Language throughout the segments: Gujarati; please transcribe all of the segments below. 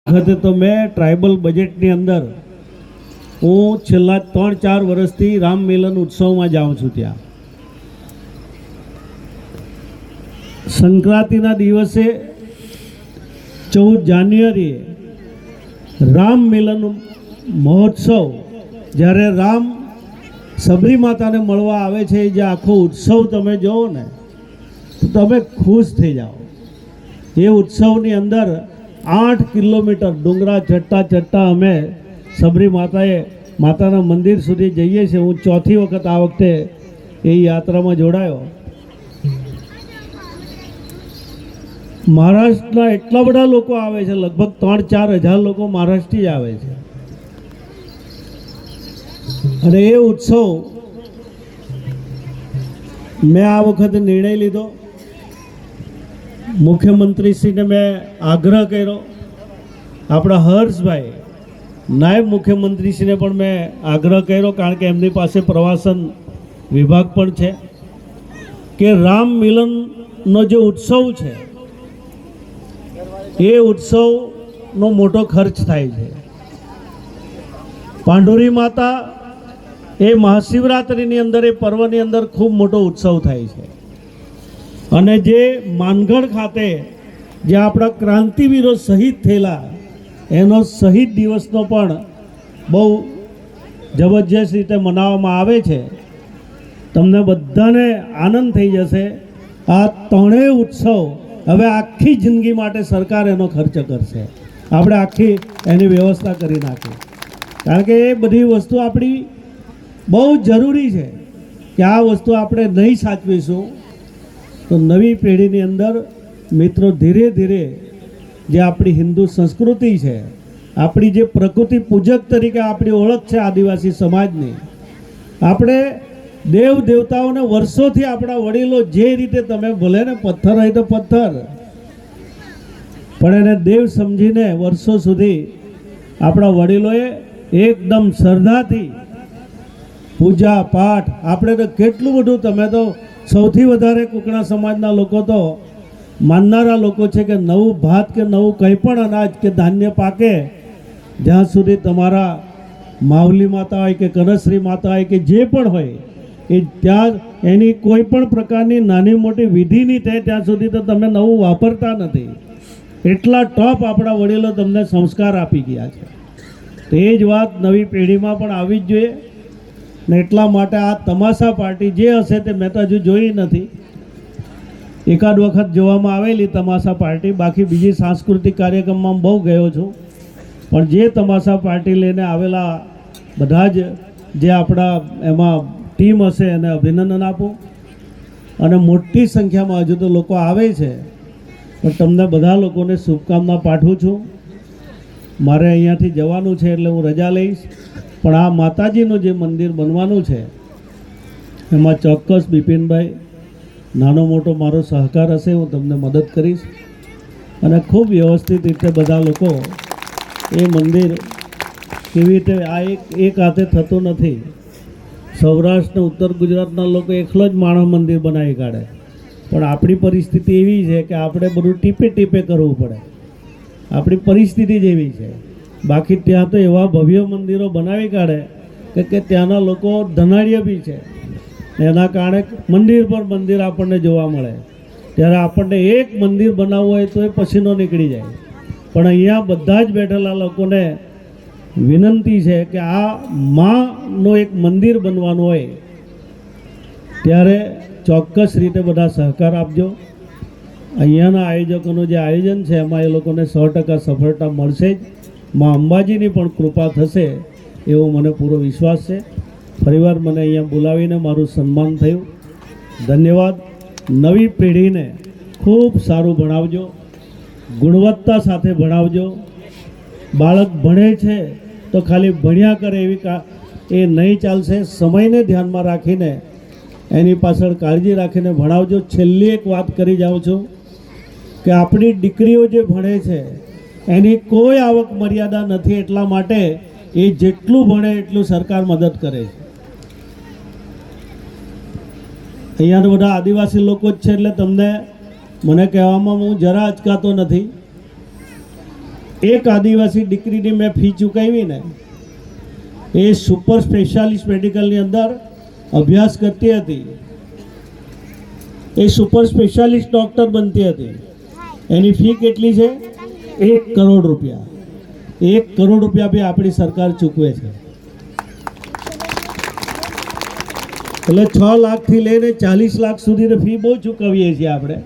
વખતે તો મેં ટ્રાઇબલ બજેટની અંદર હું છેલ્લા 3-4 વર્ષથી રામ મિલન ઉત્સવમાં જાઉં છું। ત્યાં સંક્રાંતિના દિવસે 14 જાન્યુઆરીએ રામ મિલન મહોત્સવ, જ્યારે રામ સબરી માતાને મળવા આવે છે, જે આખો ઉત્સવ તમે જોવો ને તો તમે ખુશ થઈ જાઓ। એ ઉત્સવની અંદર 8 કિલોમીટર ડુંગરા ચડતા ચડતા અમે સબરી માતાના મંદિર સુધી જઈએ છીએ। હું ચોથી વખત આ વખતે એ યાત્રામાં જોડાયો। મહારાષ્ટ્રના એટલા બધા લોકો આવે છે, લગભગ 3-4 હજાર લોકો મહારાષ્ટ્રથી જ આવે છે। અને એ ઉત્સવ મેં આ વખતે નિર્ણય લીધો। મુખ્યમંત્રીશ્રીને મેં આગ્રહ કર્યો, આપણા હર્ષભાઈ નાયબ મુખ્યમંત્રીશ્રીને પણ મેં આગ્રહ કર્યો, કારણ કે એમની પાસે પ્રવાસન વિભાગ પણ છે, કે રામ મિલનનો જે ઉત્સવ છે એ ઉત્સવનો મોટો ખર્ચ થાય છે। પાંડુરી માતા એ મહાશિવરાત્રિની અંદર, એ પર્વની અંદર ખૂબ મોટો ઉત્સવ થાય છે। અને જે માનગઢ ખાતે જે આપણા ક્રાંતિવીરો શહીદ થયેલા, એનો શહીદ દિવસનો પણ બહુ જબરજસ્ત રીતે મનાવવામાં આવે છે। તમને બધાને આનંદ થઈ જશે। આ ત્રણેય ઉત્સવ હવે આખી જિંદગી માટે સરકાર એનો ખર્ચ કરશે। આપણે આખી એની વ્યવસ્થા કરી નાખી, કારણ કે એ બધી વસ્તુ આપણી બહુ જરૂરી છે કે આ વસ્તુ આપણે નહીં સાચવીશું તો નવી પેઢીની અંદર મિત્રો ધીરે ધીરે જે આપણી હિન્દુ સંસ્કૃતિ છે, આપણી જે પ્રકૃતિ પૂજક તરીકે આપણી ઓળખ છે આદિવાસી સમાજની, આપણે દેવ દેવતાઓને વર્ષોથી આપણા વડીલો જે રીતે, તમે ભલે ને પથ્થર હોય તો પથ્થર, પણ એને દેવ સમજીને વર્ષો સુધી આપણા વડીલોએ એકદમ શ્રદ્ધાથી પૂજા પાઠ, આપણે તો કેટલું બધું, તમે તો સૌથી વધારે કુકણા સમાજના લોકો તો માનનારા લોકો છે કે નવું ભાત કે નવું કંઈ પણ અનાજ કે ધાન્ય પાકે, જ્યાં સુધી તમારા માવલી માતા હોય કે કનશ્રી માતા હોય કે જે પણ હોય, એ ત્યાં એની કોઈ પણ પ્રકારની નાની મોટી વિધિ નહીં થાય ત્યાં સુધી તો તમે નવું વાપરતા નથી। એટલા ટોપ આપણા વડીલો તમને સંસ્કાર આપી ગયા છે। તો એ જ વાત નવી પેઢીમાં પણ આવવી જ જોઈએ ને। એટલા માટે આ તમાશા પાર્ટી જે હશે તે મેં તો હજુ જોઈ નથી, એકાદ વખત જોવામાં આવેલી તમાશા પાર્ટી, બાકી બીજી સાંસ્કૃતિક કાર્યક્રમમાં બહુ ગયો છું, પણ જે તમાશા પાર્ટી લઈને આવેલા બધા જ જે આપણા એમાં ટીમ હશે એને અભિનંદન આપું। અને મોટી સંખ્યામાં હજુ તો લોકો આવે છે, પણ તમને બધા લોકોને શુભકામના પાઠવું છું। મારે અહીંયાથી જવાનું છે એટલે હું રજા લઈશ, પણ આ માતાજીનું જે મંદિર બનવાનું છે એમાં ચોક્કસ બિપિનભાઈ નાનો મોટો મારો સહકાર હશે, હું તમને મદદ કરીશ। અને ખૂબ વ્યવસ્થિત રીતે બધા લોકો એ મંદિર કેવી રીતે, આ એક હાથે થતું નથી। સૌરાષ્ટ્ર ને ઉત્તર ગુજરાતના લોકો એકલો જ માણસ મંદિર બનાવી કાઢે, પણ આપણી પરિસ્થિતિ એવી છે કે આપણે બધું ટીપે ટીપે કરવું પડે। આપણી પરિસ્થિતિ જ એવી છે। બાકી ત્યાં તો એવા ભવ્ય મંદિરો બનાવી કાઢે કે ત્યાંના લોકો ધનાઢ્ય બી છે, એના કારણે મંદિર પર મંદિર આપણને જોવા મળે। ત્યારે આપણને એક મંદિર બનાવવું હોય તો એ પસીનો નીકળી જાય, પણ અહીંયા બધા જ બેઠેલા લોકોને વિનંતી છે કે આ માનો એક મંદિર બનવાનું હોય ત્યારે ચોક્કસ રીતે બધા સહકાર આપજો। અહીંયાના આયોજકોનું જે આયોજન છે એમાં એ લોકોને 100% સફળતા મળશે જ। માં અંબાજીની પણ કૃપા થશે એવો મને પૂરો વિશ્વાસ છે। ફરીવાર મને અહીંયા બોલાવીને મારું સન્માન થયું, ધન્યવાદ। નવી પેઢીને ખૂબ સારું ભણાવજો, ગુણવત્તા સાથે ભણાવજો। બાળક ભણે છે તો ખાલી ભણ્યા કરે એવી એ નહીં ચાલશે। સમયને ધ્યાનમાં રાખીને એની પાછળ કાળજી રાખીને ભણાવજો। છેલ્લી એક વાત કરી જાઉં છું કે આપણી દીકરીઓ જે ભણે છે એની કોઈ આવક મર્યાદા નથી, એટલા માટે એ જેટલું ભણે એટલું સરકાર મદદ કરે છે। અહીંયા તો બધા આદિવાસી લોકો જ છે એટલે તમને મને કહેવામાં હું જરા અચકાતો નથી। એક આદિવાસી દીકરીની મેં ફી ચૂકવી ને, એ સુપર સ્પેશિયાલિસ્ટ મેડિકલની અંદર અભ્યાસ કરતી હતી, એ સુપર સ્પેશિયાલિસ્ટ ડૉક્ટર બનતી હતી. એની ફી કેટલી છે? 1 કરોડ રૂપિયા. 1 કરોડ રૂપિયા બી આપણી સરકાર ચૂકવે છે. એટલે 6 લાખથી લઈને 40 લાખ સુધીની ફી બહુ ચૂકવીએ છીએ આપણે.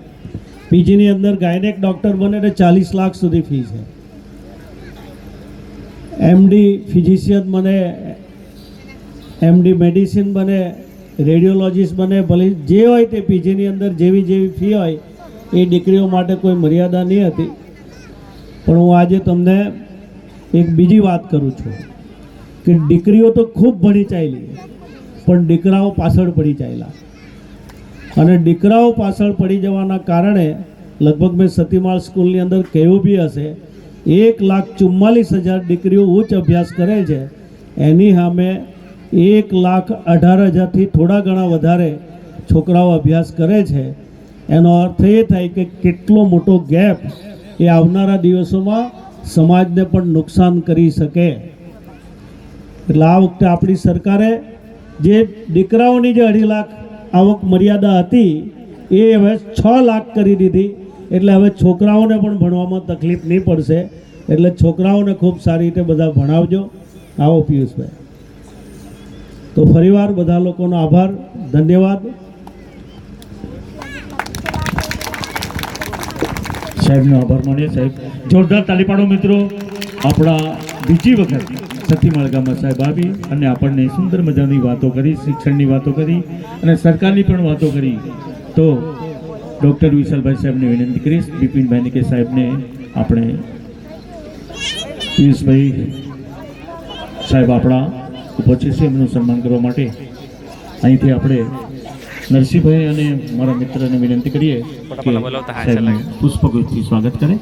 પીજીની અંદર ગાયનેક ડૉક્ટર બને એટલે 40 લાખ સુધી ફી છે. એમડી ફિઝિશિયન બને, એમડી મેડિસિન બને, રેડિયોલોજીસ્ટ બને, ભલે જે હોય તે પીજીની અંદર જેવી ફી હોય એ દીકરીઓ માટે કોઈ મર્યાદા નહીં હતી. પણ હું આજે તમને એક બીજી વાત કરું છું કે દીકરીઓ તો ખૂબ ભણી ચાલી, પણ દીકરાઓ પાછળ પડી ચાલ્યા. અને દીકરાઓ પાછળ પડી જવાના કારણે લગભગ મેં સતીમાળ સ્કૂલની અંદર કહ્યું બી હશે, 1,44,000 દીકરીઓ ઉચ્ચ અભ્યાસ કરે છે, એની સામે 1,18,000થી થોડા ઘણા વધારે છોકરાઓ અભ્યાસ કરે છે. એનો અર્થ એ થાય કે કેટલો મોટો ગેપ એ આવનારા દિવસોમાં સમાજને પણ નુકસાન કરી શકે. એટલે આ વખતે આપણી સરકારે જે દીકરાઓની જે 2.5 લાખ આવક મર્યાદા હતી એ હવે 6 લાખ કરી દીધી. એટલે હવે છોકરાઓને પણ ભણવામાં તકલીફ નહીં પડશે. એટલે છોકરાઓને ખૂબ સારી રીતે બધા ભણાવજો. આવો પિયુષભાઈ. તો ફરીવાર બધા લોકોનો આભાર, ધન્યવાદ. સાહેબનો આભાર માનીએ. સાહેબ જોરદાર તાળી પાડો મિત્રો. આપણા બીજી વખત સતીમાળ ગામમાં સાહેબ આવી અને આપણને સુંદર મજાની વાતો કરી, શિક્ષણની વાતો કરી અને સરકારની પણ વાતો કરી. તો ડૉક્ટર વિશાલભાઈ સાહેબને વિનંતી કરીશ, બિપિનભાઈને કે સાહેબને આપણે પિયુષભાઈ સાહેબ આપણા ઉપસ્થિત છે એમનું સન્માન કરવા માટે અહીંથી આપણે નરસિંહભાઈ અને મારા મિત્રને વિનંતી કરીએ કે સાહેબને પુષ્પગુચ્છથી સ્વાગત કરે.